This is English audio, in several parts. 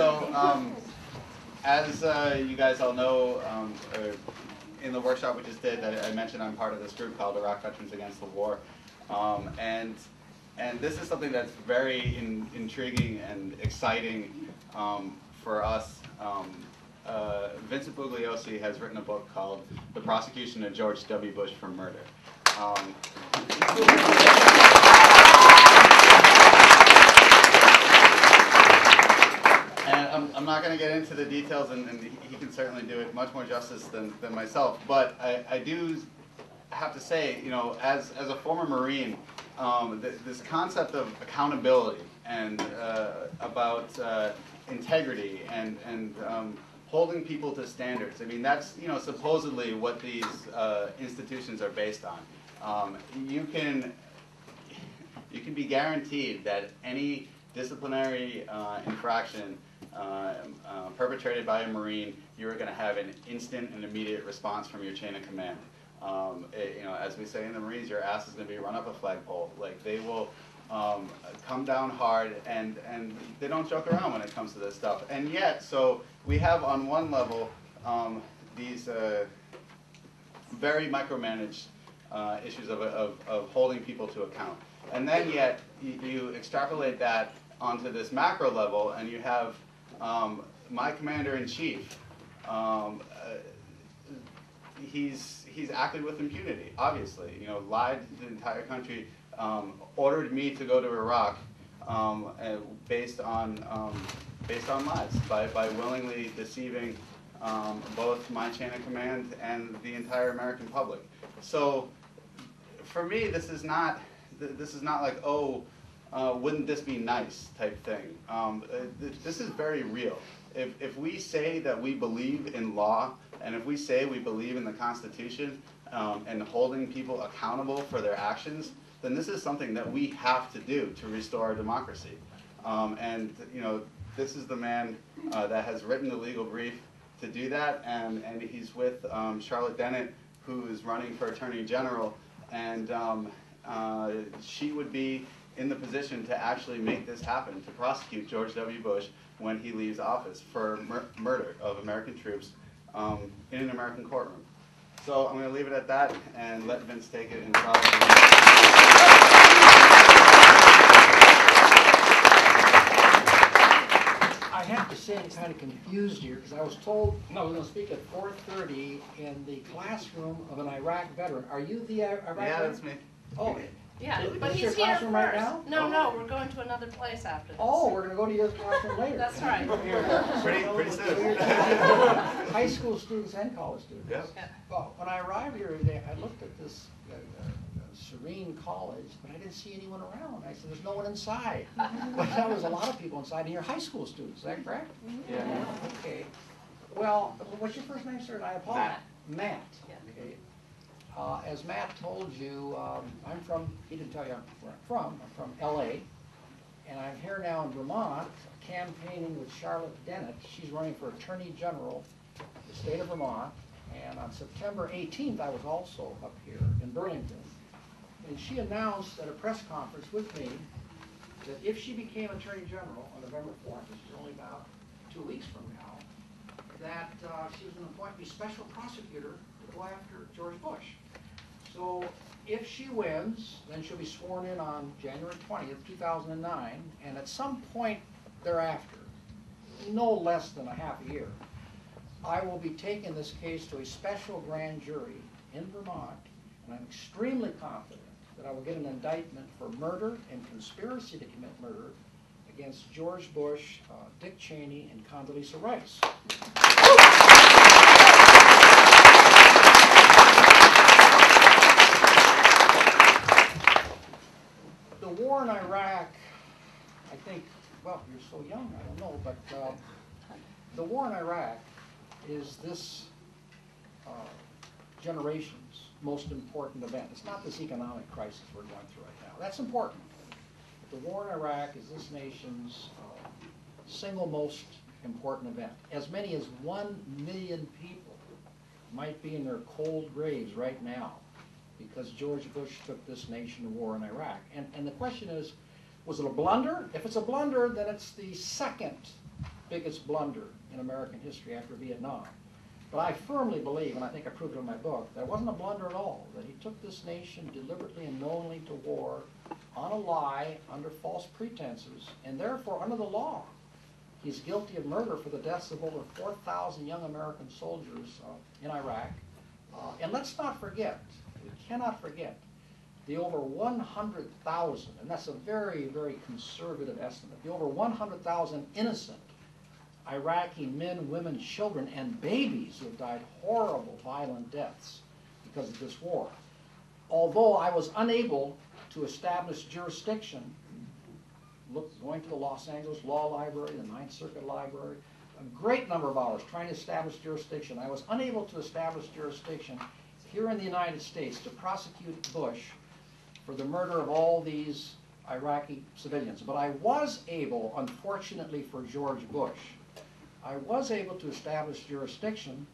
So, as you guys all know, in the workshop we just did, I mentioned I'm part of this group called Iraq Veterans Against the War, and this is something that's very intriguing and exciting for us. Vincent Bugliosi has written a book called The Prosecution of George W. Bush for Murder. And I'm not going to get into the details, and he can certainly do it much more justice than myself, but I do have to say, you know, as a former Marine, this concept of accountability and about integrity and holding people to standards. I mean, that's, you know, supposedly what these institutions are based on. You can be guaranteed that any disciplinary infraction perpetrated by a Marine, you're going to have an instant and immediate response from your chain of command. You know, as we say in the Marines, your ass is going to be run up a flagpole. Like, they will come down hard, and they don't joke around when it comes to this stuff. And yet, so we have on one level these very micromanaged issues of holding people to account. And then yet, you extrapolate that onto this macro level, and you have my commander-in-chief. He's acted with impunity, obviously. You know, lied to the entire country, ordered me to go to Iraq based on lies, by willingly deceiving both my chain of command and the entire American public. So, for me, this is not like, oh, wouldn't this be nice type thing. This is very real. If we say that we believe in law, and if we say we believe in the Constitution and holding people accountable for their actions, then this is something that we have to do to restore our democracy. And you know, this is the man that has written the legal brief to do that, and he's with Charlotte Dennett, who is running for Attorney General, and she would be in the position to actually make this happen, to prosecute George W. Bush when he leaves office for murder of American troops in an American courtroom. So I'm going to leave it at that and let Vince take it and probably. I have to say I'm kind of confused here, because I was told I was going to speak at 4:30 in the classroom of an Iraq veteran. Are you the Iraq veteran? Yeah, that's me. Oh. Yeah, but he's he's here first. Right now? No, we're going to another place after this. Oh, we're going to go to your classroom later. That's right. Pretty soon. High school students and college students. Yep. Yeah. Well, when I arrived here today, I looked at this serene college, but I didn't see anyone around. I said, there's no one inside. But there was a lot of people inside, and you're high school students, is that correct? Yeah. Okay. Well, what's your first name, sir? I apologize. Matt. Yeah. Okay. As Matt told you, I'm from, he didn't tell you where I'm from LA, and I'm here now in Vermont, campaigning with Charlotte Dennett. She's running for Attorney General of the state of Vermont, and on September 18th, I was also up here in Burlington, and she announced at a press conference with me that if she became Attorney General on November 4th, which is only about 2 weeks from now, that she was going to appoint me special prosecutor to go after George Bush. So if she wins, then she'll be sworn in on January 20th, 2009, and at some point thereafter, no less than a half a year, I will be taking this case to a special grand jury in Vermont, and I'm extremely confident that I will get an indictment for murder and conspiracy to commit murder against George Bush, Dick Cheney, and Condoleezza Rice. The war in Iraq, I think, well, you're so young, I don't know, but the war in Iraq is this generation's most important event. It's not this economic crisis we're going through right now. That's important. But the war in Iraq is this nation's single most important event. As many as 1 million people might be in their cold graves right now because George Bush took this nation to war in Iraq. And the question is, was it a blunder? If it's a blunder, then it's the second biggest blunder in American history after Vietnam. But I firmly believe, and I think I proved it in my book, that it wasn't a blunder at all, that he took this nation deliberately and knowingly to war on a lie under false pretenses, and therefore under the law. He's guilty of murder for the deaths of over 4,000 young American soldiers in Iraq. And let's not forget, we cannot forget, the over 100,000, and that's a very, very conservative estimate, the over 100,000 innocent Iraqi men, women, children, and babies who have died horrible, violent deaths because of this war. Although I was unable to establish jurisdiction, going to the Los Angeles Law Library, the Ninth Circuit Library, a great number of hours trying to establish jurisdiction. I was unable to establish jurisdiction here in the United States to prosecute Bush for the murder of all these Iraqi civilians. But I was able, unfortunately for George Bush, I was able to establish jurisdiction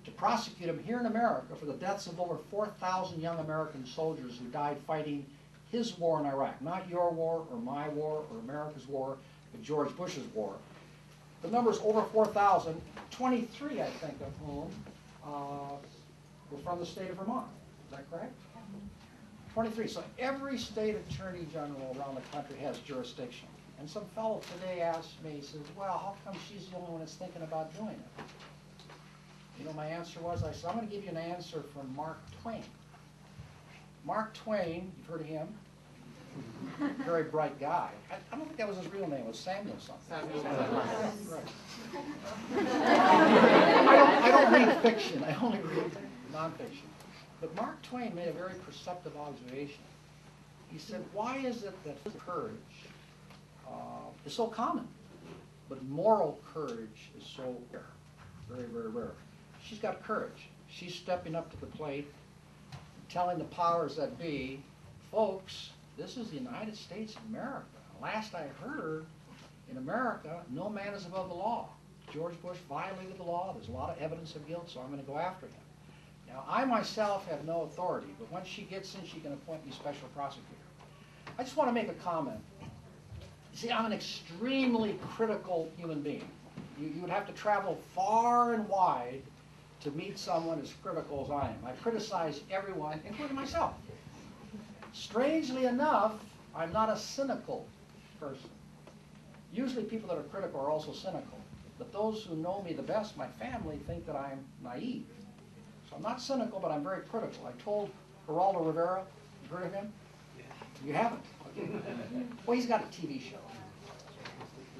to prosecute him here in America for the deaths of over 4,000 young American soldiers who died fighting his war in Iraq. Not your war, or my war, or America's war, but George Bush's war. The number's over 4,000, 23, I think, of whom were from the state of Vermont. Is that correct? 23. So every state attorney general around the country has jurisdiction. And some fellow today asked me, he says, well, how come she's the only one that's thinking about doing it? You know, my answer was, I said, I'm going to give you an answer from Mark Twain. Mark Twain, you've heard of him? Very bright guy. I don't think that was his real name. It was Samuel something. Right. I don't read fiction. I only read nonfiction. But Mark Twain made a very perceptive observation. He said, why is it that courage is so common, but moral courage is so rare? Very, very rare. She's got courage. She's stepping up to the plate, telling the powers that be, folks, this is the United States of America. Last I heard, in America, no man is above the law. George Bush violated the law. There's a lot of evidence of guilt, so I'm going to go after him. Now, I myself have no authority, but once she gets in, she can appoint me special prosecutor. I just want to make a comment. You see, I'm an extremely critical human being. You would have to travel far and wide to meet someone as critical as I am. I criticize everyone, including myself. Strangely enough, I'm not a cynical person. Usually people that are critical are also cynical. But those who know me the best, my family, think that I'm naive. So I'm not cynical, but I'm very critical. I told Geraldo Rivera, you heard of him? You haven't? Okay. Well, he's got a TV show.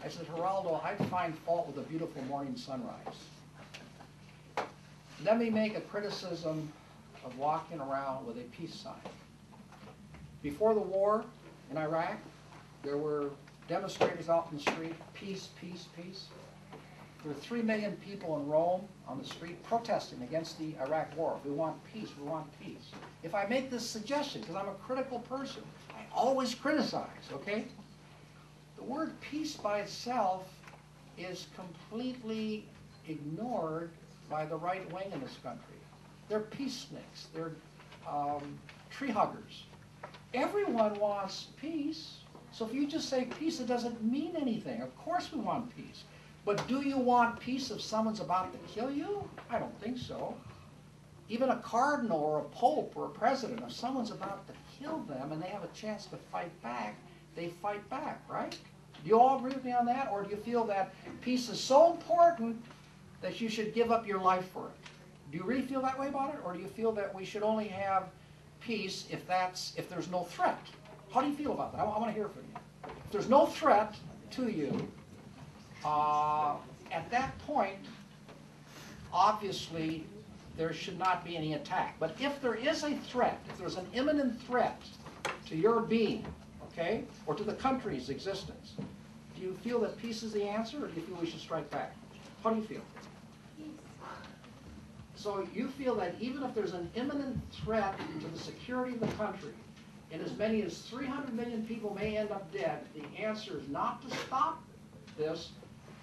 I said, Geraldo, I find fault with a beautiful morning sunrise. Let me make a criticism of walking around with a peace sign. Before the war in Iraq, there were demonstrators out in the street, peace, peace, peace. There were 3 million people in Rome on the street protesting against the Iraq war. We want peace, we want peace. If I make this suggestion, because I'm a critical person, I always criticize, okay? The word peace by itself is completely ignored by the right wing in this country. They're peaceniks, they're tree huggers. Everyone wants peace, so if you just say peace, it doesn't mean anything. Of course we want peace. But do you want peace if someone's about to kill you? I don't think so. Even a cardinal or a pope or a president, if someone's about to kill them and they have a chance to fight back, they fight back, right? Do you all agree with me on that? Or do you feel that peace is so important that you should give up your life for it? Do you really feel that way about it? Or do you feel that we should only have peace if there's no threat? How do you feel about that? I want to hear from you. If there's no threat to you, at that point, obviously, there should not be any attack. But if there is a threat, if there's an imminent threat to your being, okay, or to the country's existence, do you feel that peace is the answer, or do you feel we should strike back? How do you feel? So you feel that even if there's an imminent threat to the security of the country, and as many as 300 million people may end up dead, the answer is not to stop this,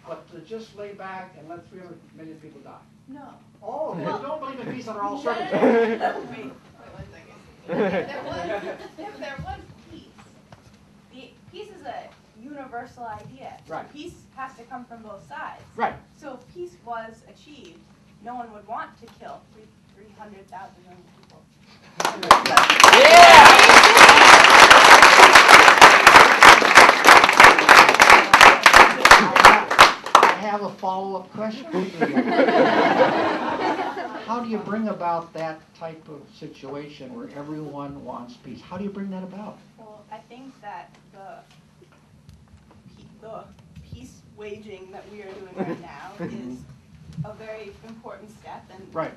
but to just lay back and let 300 million people die. No. Oh, they Well, don't believe in peace under all circumstances. Wait 1 second. If there was peace, peace is a universal idea. Right. Peace has to come from both sides. Right. So if peace was achieved, no one would want to kill 300,000 million people. I have a follow-up question. How do you bring about that type of situation where everyone wants peace? How do you bring that about? Well, I think that the peace waging that we are doing right now is a very important step, and Right.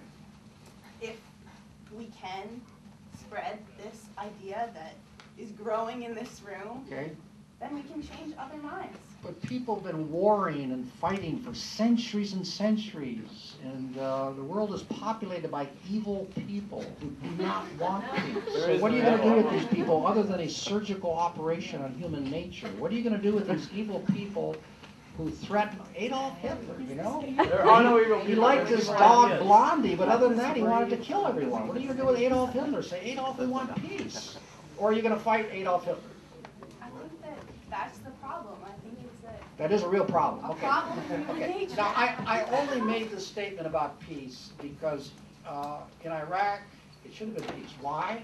if we can spread this idea that is growing in this room, Okay. then we can change other minds. But people have been warring and fighting for centuries and centuries, and the world is populated by evil people who do not want peace. So what are you going to do with these people other than a surgical operation on human nature? What are you going to do with these evil people who threaten Adolf Hitler, you know? There are no evil He people. liked his dog Blondie, but other than that, he wanted to kill everyone. What are you going to do with Adolf Hitler? Say, Adolf, we want peace. Or are you going to fight Adolf Hitler? I think that that's the problem. I think it's That is a real problem. a Okay. problem of human Okay. nature. Now, I only made this statement about peace because in Iraq, it should have been peace. Why?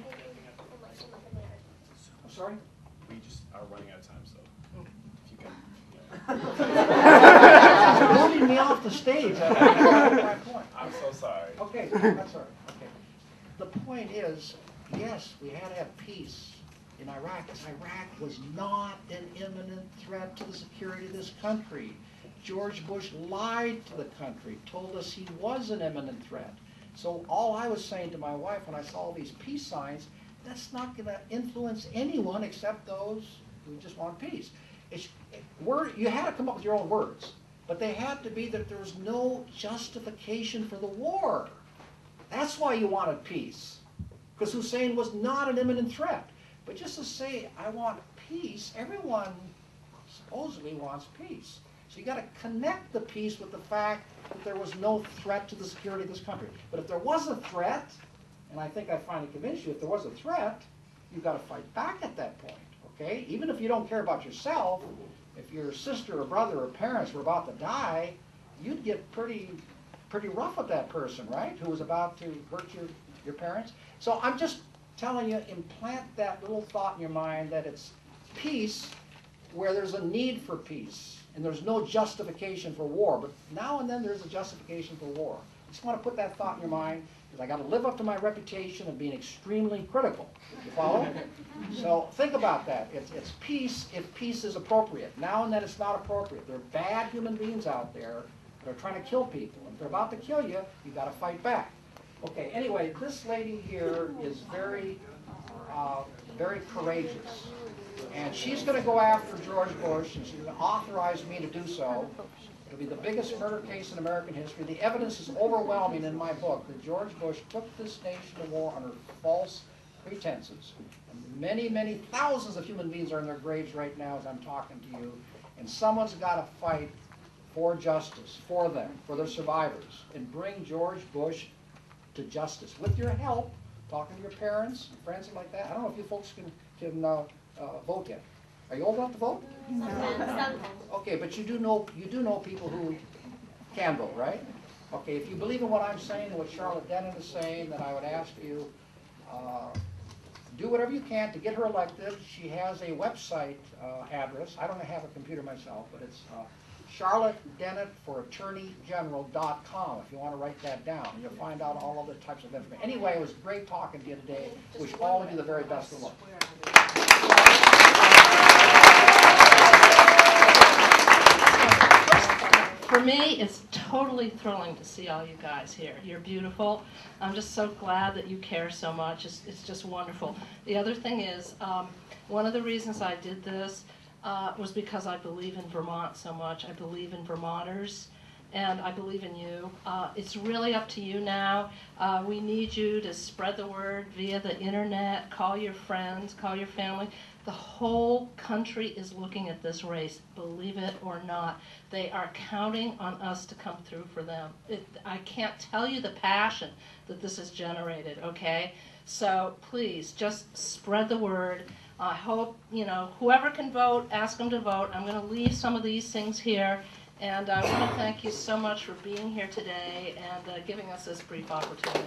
I'm sorry? We just are running out of time, so if you can. You're moving me off the stage. That's my point. I'm so sorry. Okay, that's all right. Okay. The point is, yes, we had to have peace in Iraq because Iraq was not an imminent threat to the security of this country. George Bush lied to the country, told us he was an imminent threat. So all I was saying to my wife when I saw all these peace signs, that's not going to influence anyone except those who just want peace. You had to come up with your own words, but they had to be that there was no justification for the war. That's why you wanted peace, because Hussein was not an imminent threat. But just to say, I want peace, everyone supposedly wants peace. So you got to connect the peace with the fact that there was no threat to the security of this country. But if there was a threat, and I think I finally convinced you, if there was a threat, you've got to fight back at that point, okay? Even if you don't care about yourself, if your sister or brother or parents were about to die, you'd get pretty rough with that person, right? Who was about to hurt your parents. So I'm just telling you, implant that little thought in your mind that it's peace where there's a need for peace and there's no justification for war. But now and then there's a justification for war. I just want to put that thought in your mind because I got to live up to my reputation of being extremely critical. You follow? So think about that. It's peace if peace is appropriate. Now and then it's not appropriate. There are bad human beings out there that are trying to kill people. If they're about to kill you, you've got to fight back. Okay, anyway, this lady here is very courageous. And she's going to go after George Bush, and she's going to authorize me to do so. It'll be the biggest murder case in American history. The evidence is overwhelming in my book that George Bush took this nation to war under false pretenses. And many, many thousands of human beings are in their graves right now as I'm talking to you. And someone's got to fight for justice, for them, for their survivors, and bring George Bush to justice. With your help, talking to your parents, friends, and like that. I don't know if you folks can vote yet. Are you old enough to vote? Sometimes. Okay, but you do know people who can vote, right? Okay, if you believe in what I'm saying and what Charlotte Dennett is saying, then I would ask you do whatever you can to get her elected. She has a website address. I don't have a computer myself, but it's CharlotteDennettForAttorneyGeneral.com. If you want to write that down, you'll find out all other types of information. Anyway, it was great talking to you today. Wish all of you the very best of luck. For me, it's totally thrilling to see all you guys here. You're beautiful. I'm just so glad that you care so much. It's just wonderful. The other thing is, one of the reasons I did this was because I believe in Vermont so much. I believe in Vermonters, and I believe in you. It's really up to you now. We need you to spread the word via the internet, call your friends, call your family. The whole country is looking at this race, believe it or not. They are counting on us to come through for them. I can't tell you the passion that this has generated, okay? So please, just spread the word. I hope, whoever can vote, ask them to vote. I'm going to leave some of these things here. And I want to thank you so much for being here today and giving us this brief opportunity.